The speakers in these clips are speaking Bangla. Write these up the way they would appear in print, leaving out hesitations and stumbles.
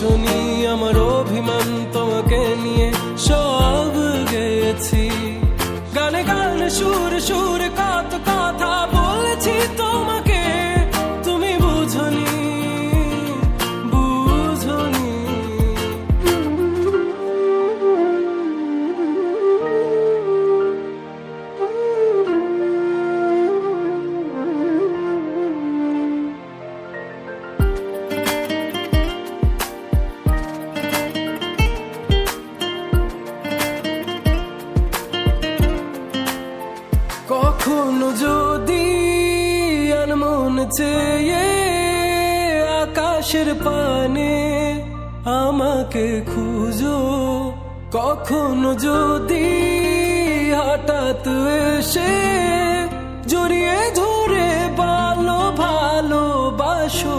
আসনি, আমার অভিমান তোমাকে নিয়ে সব গেয়েছি। গানে গানে সুর সুর কত কথা বলেছি তোমাকে, তুমি বুঝনি বুঝনি। কখনো যদি আনমন চেয়ে আকাশের পানে আমাকে খুঁজো, কখনো যদি হঠাৎ এসে জড়িয়ে ধরে ভালোবাসো,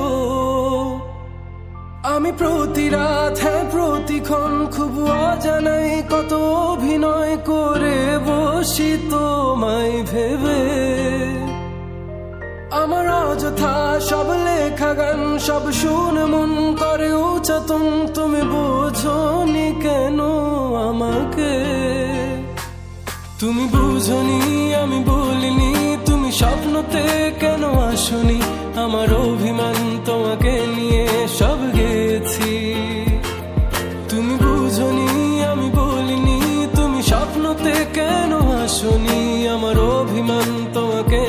আমি প্রতি রাত হ্যাঁ প্রতিক্ষণ খুব অজানাই কত অভিনয় করে বসি তোমায় ভেবে। আমার অযথা সব লেখা গান সব শুনে মন করে উচ্চাতন, তুমি বোঝনি কেন আমাকে। তুমি বুঝনি আমি বলিনি, তুমি স্বপ্নতে কেন আসনি, আমার অভিমান তোমাকে নিয়ে সব গেছি। তুমি বুঝনি আমি বলিনি, তুমি স্বপ্নতে কেন আসনি, আমার অভিমান তোমাকে